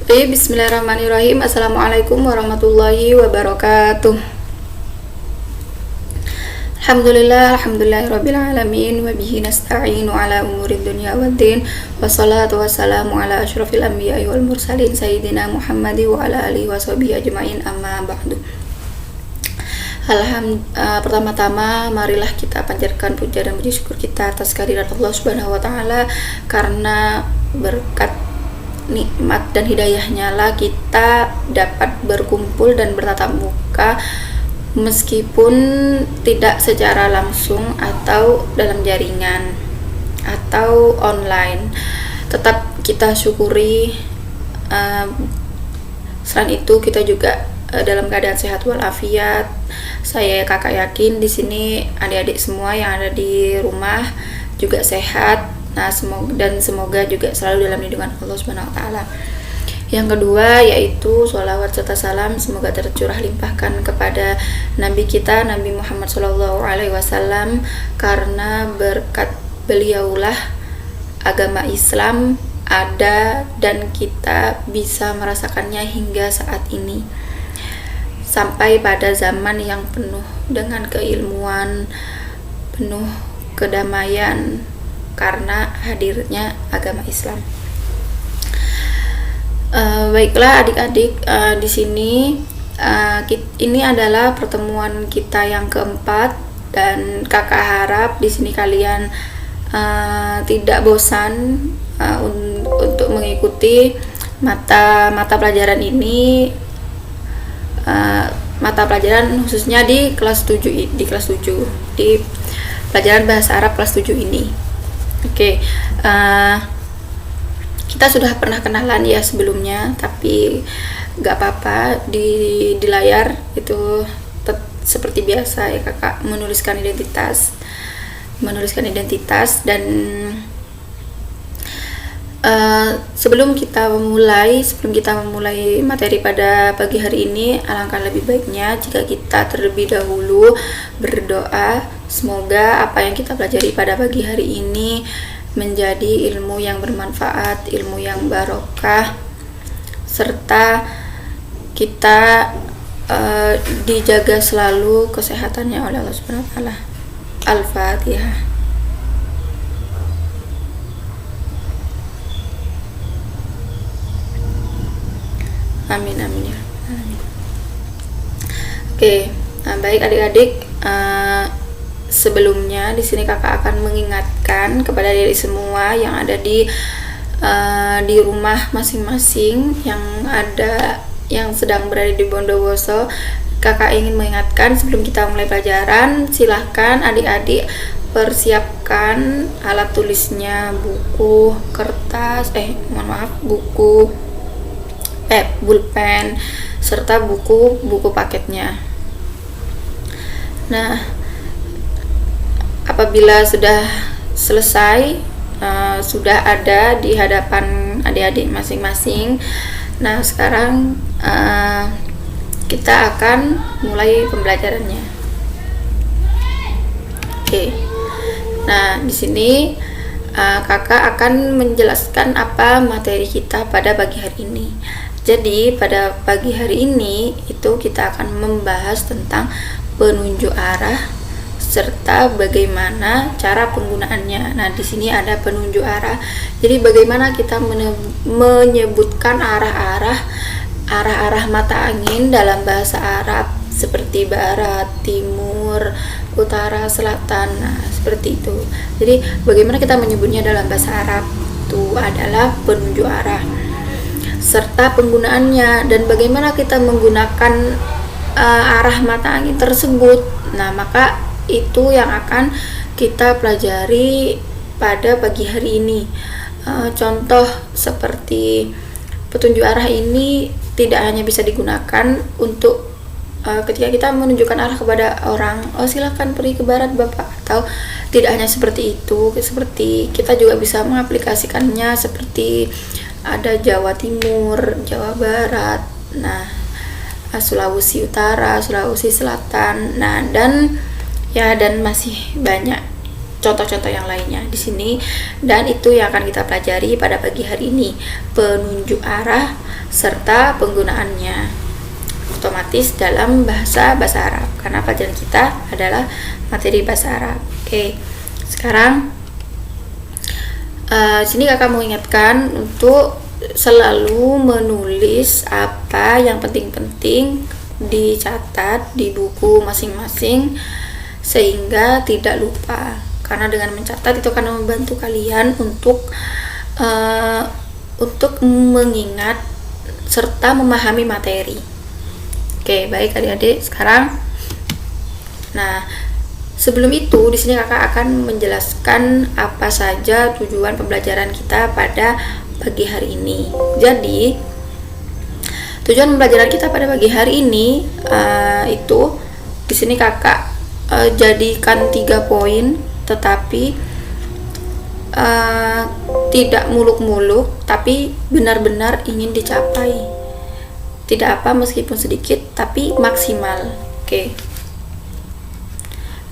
Bismillahirrahmanirrahim. Assalamualaikum warahmatullahi wabarakatuh. Alhamdulillahirabbil alamin wa bihi nasta'inu ala umurid dunya waddin. Wassalatu wassalamu ala asyrafil anbiya'i wal mursalin sayyidina Muhammadi wa ala alihi washabihi ajmain, amma ba'du. Pertama-tama marilah kita panjatkan puja dan puji syukur kita atas kehadirat Allah Subhanahu wa taala, karena berkat nikmat dan hidayahnya lah kita dapat berkumpul dan bertatap muka, meskipun tidak secara langsung atau dalam jaringan atau online. Tetap kita syukuri. Selain itu kita juga dalam keadaan sehat walafiat. Saya kakak yakin di sini adik-adik semua yang ada di rumah juga sehat. Nah, semoga juga selalu dalam lindungan Allah Subhanahu wa taala. Yang kedua yaitu sholawat serta salam semoga tercurah limpahkan kepada Nabi kita, Nabi Muhammad SAW, karena berkat beliaulah agama Islam ada dan kita bisa merasakannya hingga saat ini, sampai pada zaman yang penuh dengan keilmuan, penuh kedamaian karena hadirnya agama Islam. Baiklah adik-adik, di sini ini adalah pertemuan kita yang keempat, dan kakak harap di sini kalian tidak bosan untuk mengikuti mata pelajaran ini, mata pelajaran khususnya di kelas 7 di pelajaran bahasa Arab kelas 7 ini. Oke. Kita sudah pernah kenalan ya sebelumnya, tapi gak apa-apa, di layar itu seperti biasa ya kakak menuliskan identitas dan sebelum kita memulai materi pada pagi hari ini, alangkah lebih baiknya jika kita terlebih dahulu berdoa semoga apa yang kita pelajari pada pagi hari ini menjadi ilmu yang bermanfaat, ilmu yang barokah, serta kita dijaga selalu kesehatannya oleh Allah Subhanahu wa taala. Al-Fatihah. Amin amin ya. Amin. Oke, baik adik-adik, sebelumnya di sini kakak akan mengingatkan kepada diri semua yang ada di rumah masing-masing, yang sedang berada di Bondowoso. Kakak ingin mengingatkan sebelum kita mulai pelajaran, silahkan adik-adik persiapkan alat tulisnya, buku, kertas, buku, pulpen, serta buku paketnya. Nah, apabila sudah selesai, sudah ada di hadapan adik-adik masing-masing, nah sekarang kita akan mulai pembelajarannya. Oke. Nah, di sini kakak akan menjelaskan apa materi kita pada pagi hari ini. Jadi pada pagi hari ini itu kita akan membahas tentang penunjuk arah serta bagaimana cara penggunaannya. Nah, di sini ada penunjuk arah. Jadi bagaimana kita menyebutkan arah-arah mata angin dalam bahasa Arab, seperti barat, timur, utara, selatan. Nah, seperti itu. Jadi bagaimana kita menyebutnya dalam bahasa Arab itu adalah penunjuk arah, serta penggunaannya dan bagaimana kita menggunakan arah mata angin tersebut. Nah, maka itu yang akan kita pelajari pada pagi hari ini. Contoh seperti petunjuk arah ini tidak hanya bisa digunakan untuk ketika kita menunjukkan arah kepada orang, silakan pergi ke barat Bapak, atau tidak hanya seperti itu, seperti kita juga bisa mengaplikasikannya seperti ada Jawa Timur, Jawa Barat, nah Sulawesi Utara, Sulawesi Selatan, nah dan masih banyak contoh-contoh yang lainnya di sini, dan itu yang akan kita pelajari pada pagi hari ini, penunjuk arah serta penggunaannya otomatis dalam bahasa Arab, karena pelajaran kita adalah materi bahasa Arab. Oke, sekarang sini kakak mau ingatkan untuk selalu menulis apa yang penting-penting, dicatat di buku masing-masing sehingga tidak lupa, karena dengan mencatat itu akan membantu kalian untuk mengingat serta memahami materi. Oke, baik adik-adik. Sekarang, nah sebelum itu di sini kakak akan menjelaskan apa saja tujuan pembelajaran kita pada pagi hari ini. Jadi tujuan pembelajaran kita pada pagi hari ini itu di sini kakak jadikan 3 poin, tetapi tidak muluk-muluk, tapi benar-benar ingin dicapai. Tidak apa, meskipun sedikit tapi maksimal. Oke.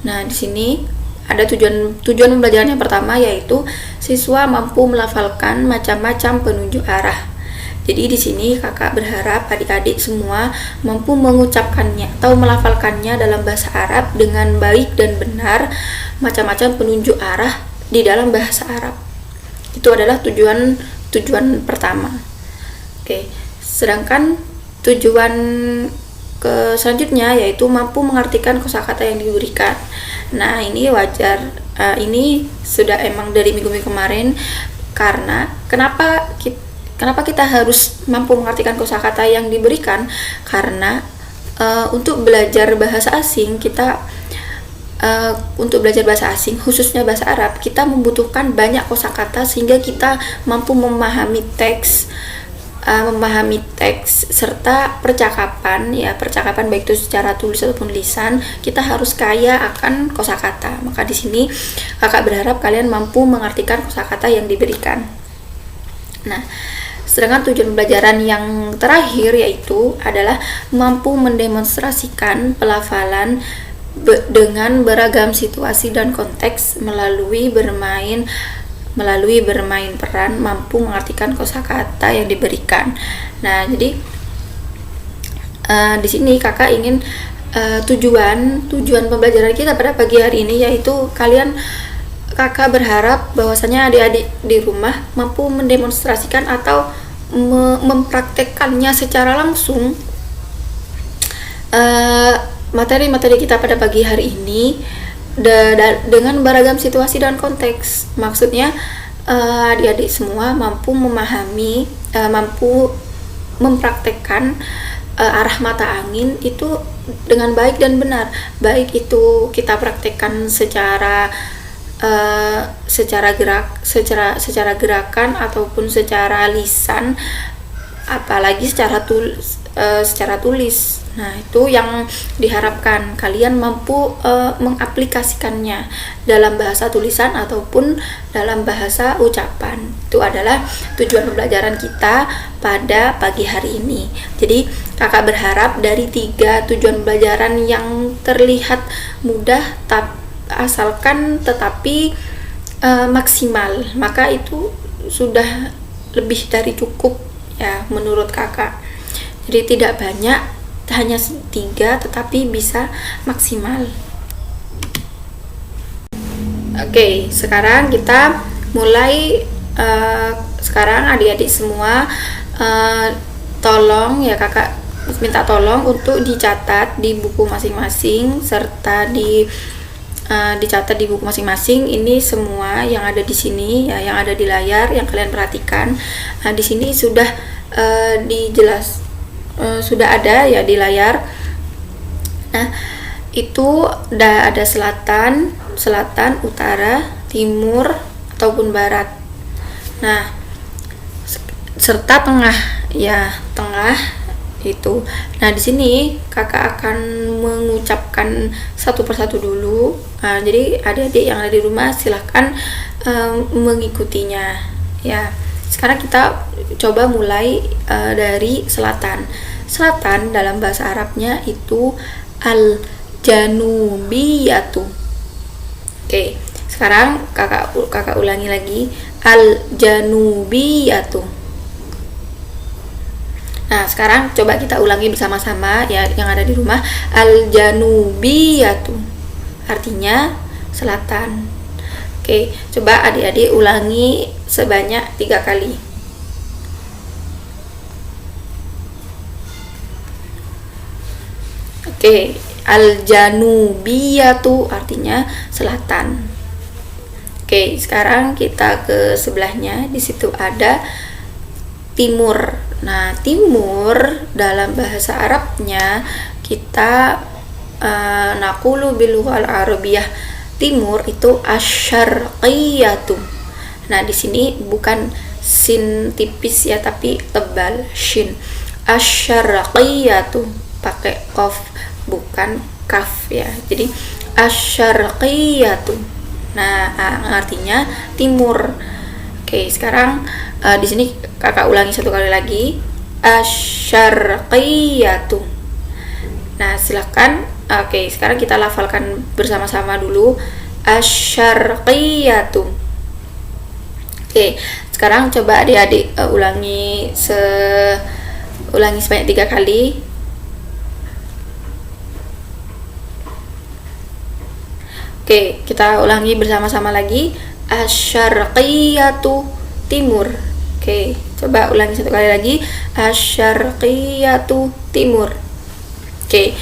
Nah, di sini ada tujuan pembelajaran yang pertama, yaitu siswa mampu melafalkan macam-macam penunjuk arah. Jadi di sini kakak berharap adik-adik semua mampu mengucapkannya atau melafalkannya dalam bahasa Arab dengan baik dan benar, macam-macam penunjuk arah di dalam bahasa Arab. Itu adalah tujuan pertama. Oke, sedangkan tujuan selanjutnya yaitu mampu mengartikan kosakata yang diberikan. Nah, ini wajar. Ini sudah emang dari minggu-minggu kemarin, karena kenapa kita harus mampu mengartikan kosakata yang diberikan? Karena untuk belajar bahasa asing khususnya bahasa Arab, kita membutuhkan banyak kosakata sehingga kita mampu memahami teks serta percakapan baik itu secara tulis ataupun lisan. Kita harus kaya akan kosakata. Maka di sini kakak berharap kalian mampu mengartikan kosakata yang diberikan. Nah, sedangkan tujuan pembelajaran yang terakhir yaitu adalah mampu mendemonstrasikan pelafalan dengan beragam situasi dan konteks melalui bermain peran, mampu mengartikan kosakata yang diberikan. Nah, jadi di sini kakak ingin tujuan pembelajaran kita pada pagi hari ini yaitu kakak berharap bahwasanya adik-adik di rumah mampu mendemonstrasikan atau mempraktekkannya secara langsung materi-materi kita pada pagi hari ini dengan beragam situasi dan konteks. Maksudnya adik-adik semua mampu memahami, mampu mempraktekkan arah mata angin itu dengan baik dan benar. Baik itu kita praktekkan secara gerakan ataupun secara lisan, apalagi secara tulis. Nah, itu yang diharapkan kalian mampu mengaplikasikannya dalam bahasa tulisan ataupun dalam bahasa ucapan. Itu adalah tujuan pembelajaran kita pada pagi hari ini. Jadi kakak berharap dari 3 tujuan pembelajaran yang terlihat mudah tetapi maksimal, maka itu sudah lebih dari cukup ya menurut kakak. Jadi tidak banyak, hanya 3 tetapi bisa maksimal. Oke, sekarang kita mulai. Sekarang adik-adik semua tolong ya, kakak minta tolong untuk dicatat di buku masing-masing serta dicatat di buku masing-masing. Ini semua yang ada di sini ya, yang ada di layar yang kalian perhatikan. Nah, di sini sudah sudah ada ya di layar. Nah, itu ada selatan, utara, timur ataupun barat. Nah, serta tengah ya, tengah itu. Nah, di sini kakak akan mengucapkan satu persatu dulu. Nah, jadi adik-adik yang ada di rumah silahkan mengikutinya ya. Sekarang kita coba mulai dari selatan. Selatan dalam bahasa Arabnya itu al-janubiyatu. Oke, Sekarang kakak ulangi lagi, al-janubiyatu. Nah, sekarang coba kita ulangi bersama-sama ya yang ada di rumah. Al-janubiyatu artinya selatan. Oke, coba adik-adik ulangi sebanyak 3 kali. Oke, al-janubiyatu artinya selatan. Oke, sekarang kita ke sebelahnya. Di situ ada timur. Nah, timur dalam bahasa Arabnya kita naqulu bil lughal arabiyah, timur itu asyarqiyatu. Nah, di sini bukan sin tipis ya, tapi tebal, shin. Asyarqiyatu pakai qaf bukan kaf ya. Jadi asyarqiyatu. Nah, artinya timur. Oke, sekarang di sini kakak ulangi 1 kali lagi, asyarqiyatu. Nah, silakan. Oke, sekarang kita lafalkan bersama-sama dulu, asyarqiyatu. Oke, sekarang coba adik-adik ulangi sebanyak 3 kali. Oke, kita ulangi bersama-sama lagi, asyarqiyatu, timur. Oke, coba ulangi 1 kali lagi, asyarqiyatu, timur. Oke,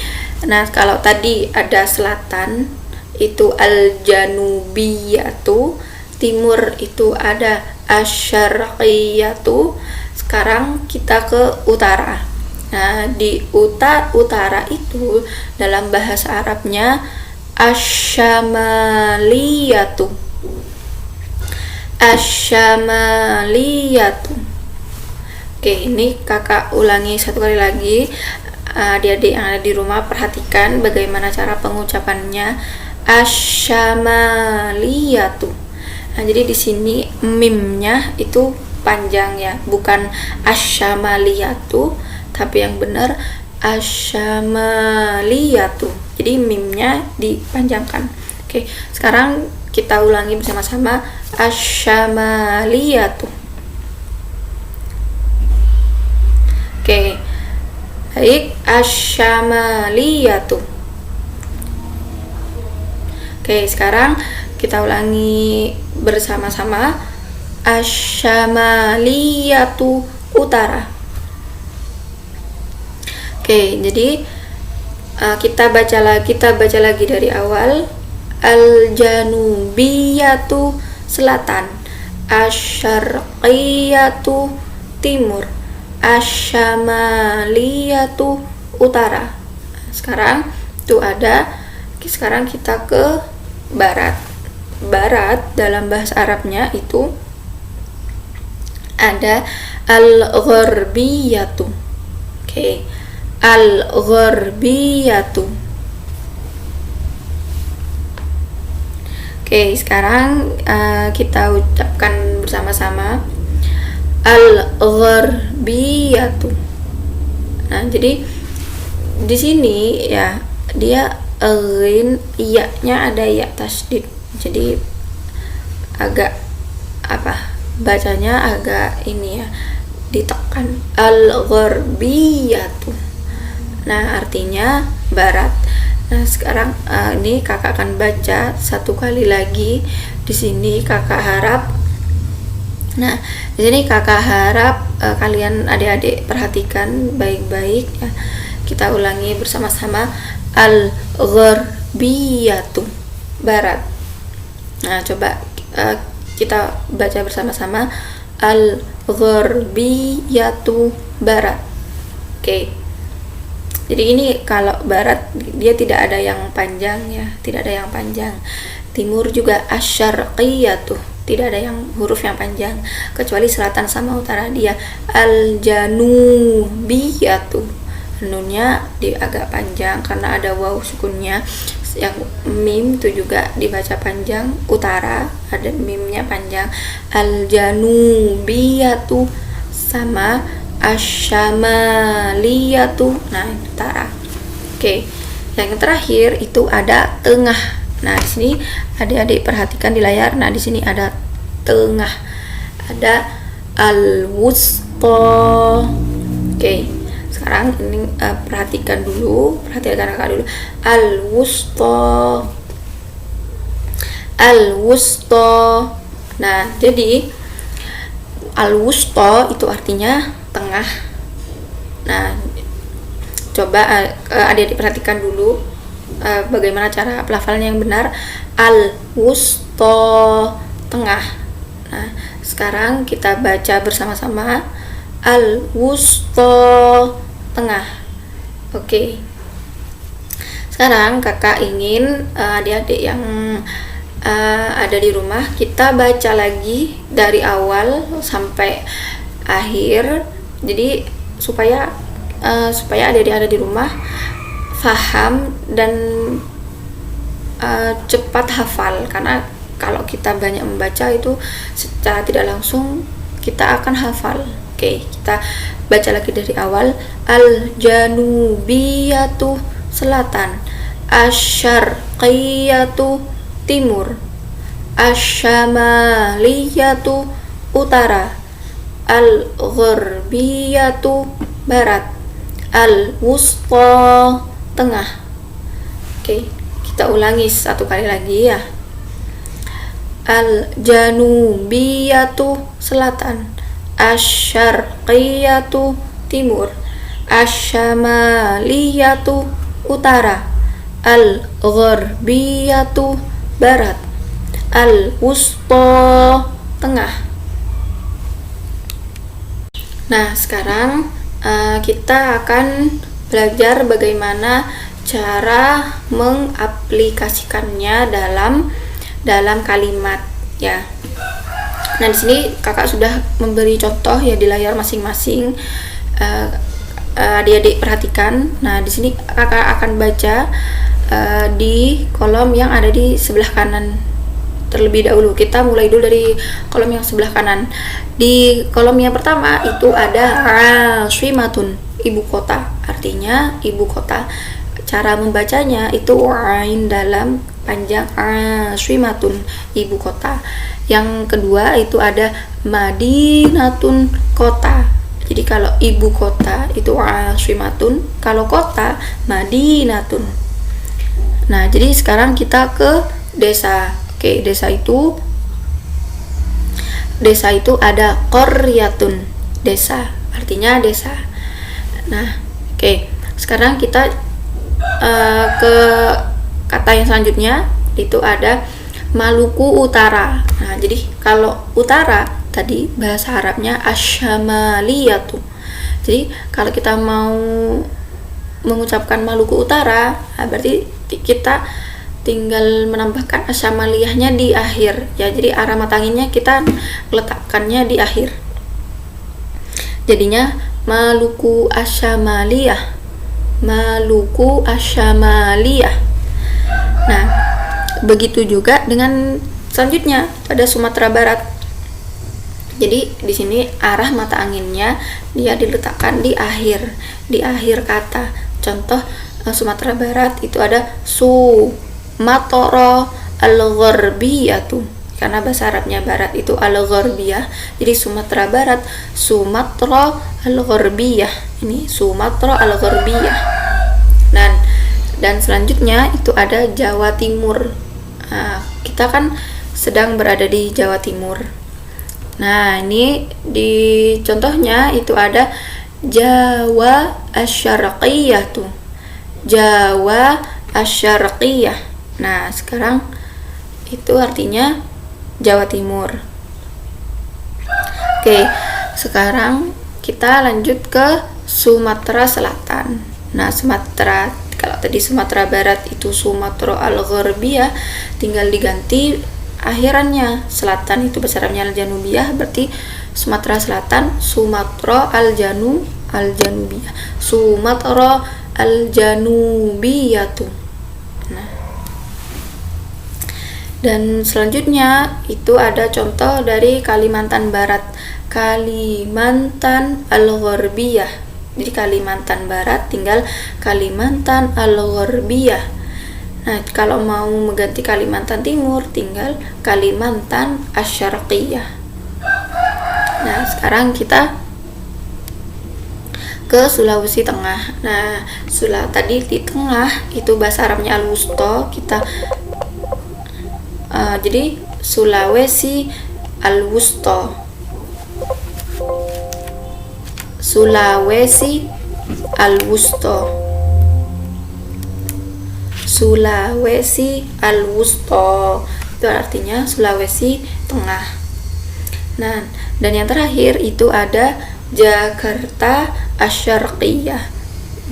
nah kalau tadi ada selatan itu al-janubiyatu, timur itu ada asyarqiyatu. Sekarang kita ke utara. Nah, di utara itu dalam bahasa Arabnya asyamaliyatu. Asyamaliyatu. Oke, ini kakak ulangi 1 kali lagi. Adik-adik yang ada di rumah perhatikan bagaimana cara pengucapannya, asyamaliyatu. Nah, jadi di sini mimnya itu panjang ya, bukan asyamaliyatu, tapi yang benar asyamaliyatu. Jadi mimnya dipanjangkan. Oke, sekarang kita ulangi bersama-sama, asyamaliyatu. Oke, baik, asyamaliyatu. Oke, sekarang kita ulangi bersama-sama, asyamaliyatu, utara. Oke, jadi kita baca lagi dari awal, al-janubiyatu, selatan, asyarqiyatu, timur, asyamaliyatu, utara. Sekarang kita ke barat. Barat dalam bahasa Arabnya itu ada al-gharbiyatu. Oke, al-gharbiyatu. Oke, sekarang kita ucapkan bersama-sama, al-gharbiyatu. Nah, jadi di sini ya dia ghin, iya-nya ada ya tasdid. Jadi agak bacanya agak ini ya, ditekan, al-gharbiyatu. Nah, artinya barat. Nah, sekarang ini kakak akan baca 1 kali lagi. Di sini kakak harap kalian adik-adik perhatikan baik-baik ya. Kita ulangi bersama-sama, al-gharbiyatu, barat. Nah, coba kita baca bersama-sama, al-gharbiyatu, barat. Oke. Jadi ini kalau barat dia tidak ada yang panjang ya, tidak ada yang panjang. Timur juga asyarqiyatu, tidak ada yang huruf yang panjang, kecuali selatan sama utara dia al-janubiyatu. Nunnya agak panjang karena ada waw sukunnya. Yang mim itu juga dibaca panjang, utara ada mimnya panjang, al-janubiyatu sama asyamaliyatu, nah utara. Oke, yang terakhir itu ada tengah. Nah, di sini adik-adik perhatikan di layar. Nah, di sini ada tengah, ada al-wusta. Oke, sekarang ini perhatikan dulu, perhatikan kakak dulu. Al-wusta, al-wusta. Nah, jadi al-wusta itu artinya tengah. Nah, coba adik-adik perhatikan dulu bagaimana cara pelafalan yang benar. Al-wusta, tengah. Nah, sekarang kita baca bersama-sama. Al-wusta, tengah. Oke. Sekarang kakak ingin adik-adik yang ada di rumah, kita baca lagi dari awal sampai akhir. Jadi supaya adik-adik ada di rumah paham dan cepat hafal, karena kalau kita banyak membaca itu secara tidak langsung kita akan hafal. Oke, kita baca lagi dari awal. Al-janubiyatu, selatan. Asyarqiyatu, timur. Asyamaliyatu, utara. Al-gharbiyatu, barat. Al-wusta, tengah. Oke, kita ulangi satu kali lagi ya. Al-janubiyatu, selatan. Asyarqiyatu, timur. Asyamaliyatu, utara. Al-gharbiyatu, barat. Al-wusta, tengah. Nah, sekarang kita akan belajar bagaimana cara mengaplikasikannya dalam kalimat ya. Nah, di sini kakak sudah memberi contoh ya di layar masing-masing. Adik-adik perhatikan. Nah, di sini kakak akan baca di kolom yang ada di sebelah kanan terlebih dahulu. Kita mulai dulu dari kolom yang sebelah kanan. Di kolom yang pertama itu ada Ashimatun, ibu kota. Artinya ibu kota. Cara membacanya itu ain dalam panjang, Ashimatun, ibu kota. Yang kedua itu ada Madinatun, kota. Jadi kalau ibu kota itu Ashimatun, kalau kota Madinatun. Nah, jadi sekarang kita ke desa. Oke, desa itu ada qaryatun, desa, artinya desa. Nah, oke. Sekarang kita ke kata yang selanjutnya, itu ada Maluku Utara. Nah, jadi kalau utara tadi bahasa Arabnya asyamaliyatu. Jadi kalau kita mau mengucapkan Maluku Utara, berarti kita tinggal menambahkan asyamaliyahnya di akhir ya. Jadi arah mata anginnya kita letakkannya di akhir. Jadinya Maluku Asyamaliyah. Maluku Asyamaliyah. Nah, begitu juga dengan selanjutnya ada Sumatera Barat. Jadi di sini arah mata anginnya dia diletakkan di akhir kata. Contoh Sumatera Barat itu ada Sumatera al-Gharbiyatu, karena bahasa Arabnya barat itu al-Gharbiyah. Jadi Sumatera Barat, Sumatera al-Gharbiyah. Ini Sumatera al-Gharbiyah. Dan selanjutnya itu ada Jawa Timur. Nah, kita kan sedang berada di Jawa Timur. Nah, ini di contohnya itu ada Jawa Asyarqiyah tuh. Jawa Asyarqiyah. Nah, sekarang itu artinya Jawa Timur. Oke, sekarang kita lanjut ke Sumatera Selatan. Nah, kalau tadi Sumatera Barat itu Sumatera al-Gharbiyah, tinggal diganti akhirannya. Selatan itu bahasa Arabnya al-Janubiyah, berarti Sumatera Selatan Sumatera al-Janubiyah. Sumatera al-Janubiyah tuh. Nah, dan selanjutnya itu ada contoh dari Kalimantan Barat, Kalimantan al-Gharbiyah. Jadi Kalimantan Barat tinggal Kalimantan al-Gharbiyah. Nah, kalau mau mengganti Kalimantan Timur, tinggal Kalimantan Asy-Syarqiyah. Nah, sekarang kita ke Sulawesi Tengah. Nah, tadi di tengah itu bahasa Arabnya Al-Wusta, jadi Sulawesi Al-Wusta. Sulawesi Al-Wusta. Sulawesi Al-Wusta. Itu artinya Sulawesi Tengah. Nah, dan yang terakhir itu ada Jakarta Asy-Syarqiyah.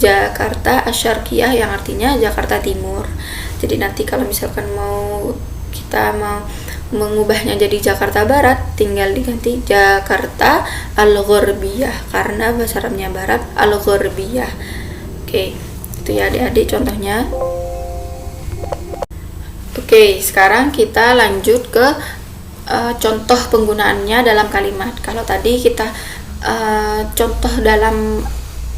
Jakarta Asy-Syarqiyah yang artinya Jakarta Timur. Jadi nanti kalau misalkan kita mau mengubahnya jadi Jakarta Barat, tinggal diganti Jakarta Al-Gharbiyah, karena bahasa Arabnya Barat, Al-Gharbiyah. Oke, itu ya adik-adik contohnya. Oke, sekarang kita lanjut ke contoh penggunaannya dalam kalimat. Kalau tadi kita contoh dalam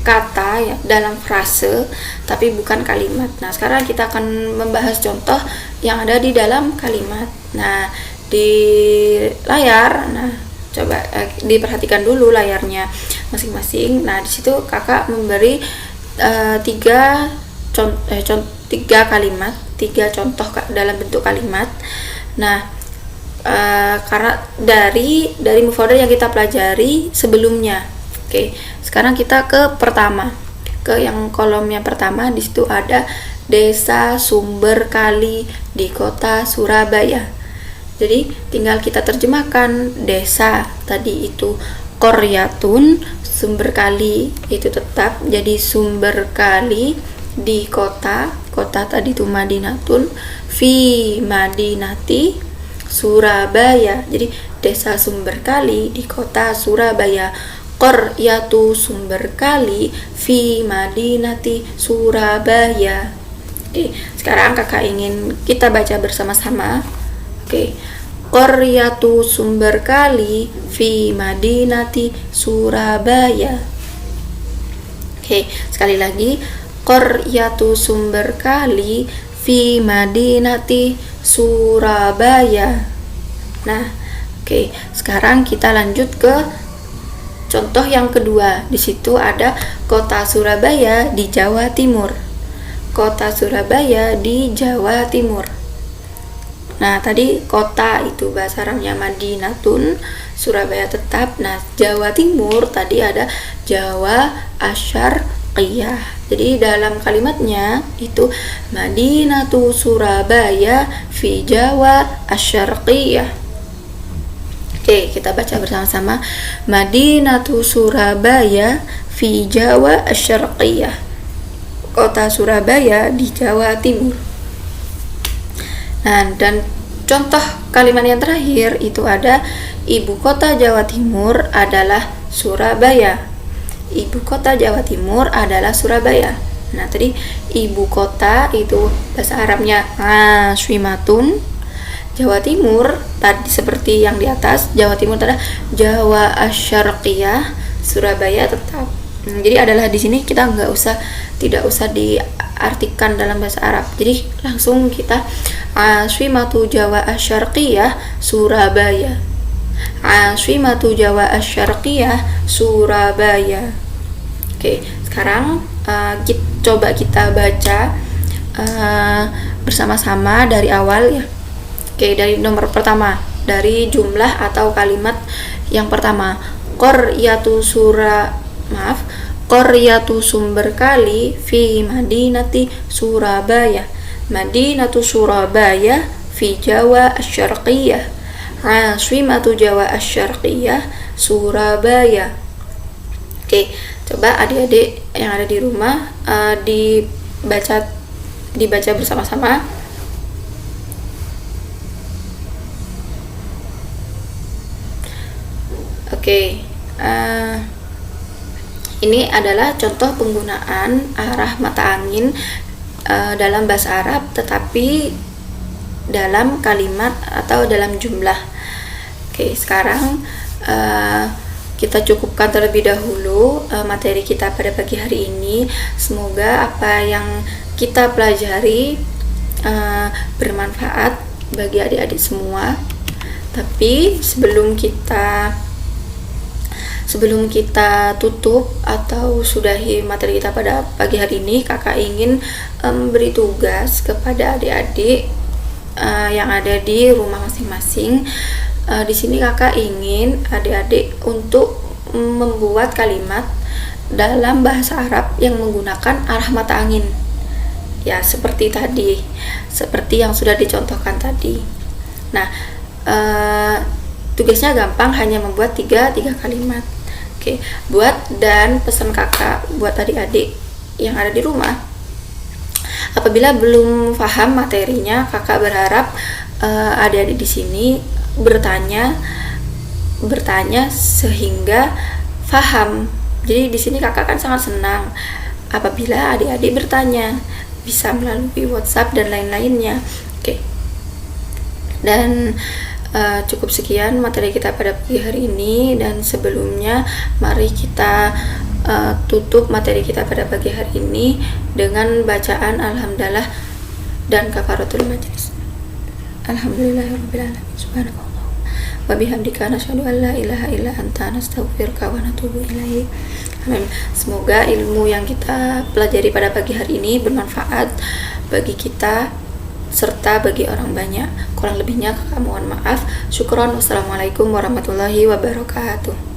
kata ya, dalam frase, tapi bukan kalimat. Nah, sekarang kita akan membahas contoh yang ada di dalam kalimat. Nah, di layar, coba diperhatikan dulu layarnya masing-masing. Nah, di situ kakak memberi tiga kalimat, tiga contoh dalam bentuk kalimat. Nah, karena dari mufradat yang kita pelajari sebelumnya. Oke, sekarang kita ke pertama, ke yang kolom yang pertama. Di situ ada desa sumber kali di kota Surabaya. Jadi tinggal kita terjemahkan. Desa tadi itu qaryatun, sumber kali itu tetap jadi sumber kali. Di kota tadi itu Madinatun, fi Madinati Surabaya. Jadi desa sumber kali di kota Surabaya. Qaryatu sumber kali fi Madinati Surabaya. Oke, sekarang kakak ingin kita baca bersama-sama. Oke, qaryatu sumber kali fi Madinati Surabaya. Oke, sekali lagi, qaryatu sumber kali fi Madinati Surabaya. Nah, oke, sekarang kita lanjut ke contoh yang kedua. Di situ ada kota Surabaya di Jawa Timur. Kota Surabaya di Jawa Timur. Nah, tadi kota itu bahasa Arabnya Madinatun, Surabaya tetap. Nah, Jawa Timur tadi ada Jawa Asy-Syarqiyah. Jadi dalam kalimatnya itu Madinatu Surabaya fi Jawa Asy-Syarqiyah. Oke, kita baca bersama-sama. Madinatu Surabaya fi Jawa Asy-Syarqiyah. Kota Surabaya di Jawa Timur. Nah, dan contoh kalimat yang terakhir itu ada ibu kota Jawa Timur adalah Surabaya. Ibu kota Jawa Timur adalah Surabaya. Nah, tadi ibu kota itu bahasa Arabnya Aswimatun. Jawa Timur tadi seperti yang di atas, Jawa Timur adalah Jawa Asy-Syarqiyah, Surabaya tetap. Jadi adalah di sini kita tidak usah diartikan dalam bahasa Arab. Jadi langsung kita Aswimatu Jawa Asy-Syarqiyah Surabaya. Aswimatu Jawa Asy-Syarqiyah Surabaya. Oke, sekarang coba kita baca bersama-sama dari awal ya. Oke, dari nomor pertama, dari jumlah atau kalimat yang pertama. Qaryatu sumber kali fi Madinati Surabaya. Madinatu Surabaya fi Jawa Asy-Syarqiyah. Aswimatu Jawa Asy-Syarqiyah Surabaya. Oke, coba adik-adik yang ada di rumah dibaca bersama-sama. Oke, ini adalah contoh penggunaan arah mata angin dalam bahasa Arab, tetapi dalam kalimat atau dalam jumlah. Oke, sekarang kita cukupkan terlebih dahulu materi kita pada pagi hari ini. Semoga apa yang kita pelajari bermanfaat bagi adik-adik semua. Tapi sebelum kita tutup atau sudahi materi kita pada pagi hari ini, kakak ingin beri tugas kepada adik-adik yang ada di rumah masing-masing. Di sini kakak ingin adik-adik untuk membuat kalimat dalam bahasa Arab yang menggunakan arah mata angin. Ya, seperti tadi, seperti yang sudah dicontohkan tadi. Nah, tugasnya gampang, hanya membuat tiga kalimat. Oke, buat dan pesan kakak buat adik-adik yang ada di rumah. Apabila belum paham materinya, kakak berharap adik-adik di sini bertanya sehingga paham. Jadi di sini kakak kan sangat senang apabila adik-adik bertanya, bisa melalui WhatsApp dan lain-lainnya. Oke. Dan cukup sekian materi kita pada pagi hari ini, dan sebelumnya mari kita tutup materi kita pada pagi hari ini dengan bacaan alhamdulillah dan kafaratul majlis. Alhamdulillahirabbil alamin. Subhanallah wa bihamdika nasyhadu an la ilaha illa anta nastaghfiruka wa natubu ilaik. Amin. Semoga ilmu yang kita pelajari pada pagi hari ini bermanfaat bagi kita serta bagi orang banyak. Kurang lebihnya kakak mohon maaf. Syukron. Wassalamualaikum warahmatullahi wabarakatuh.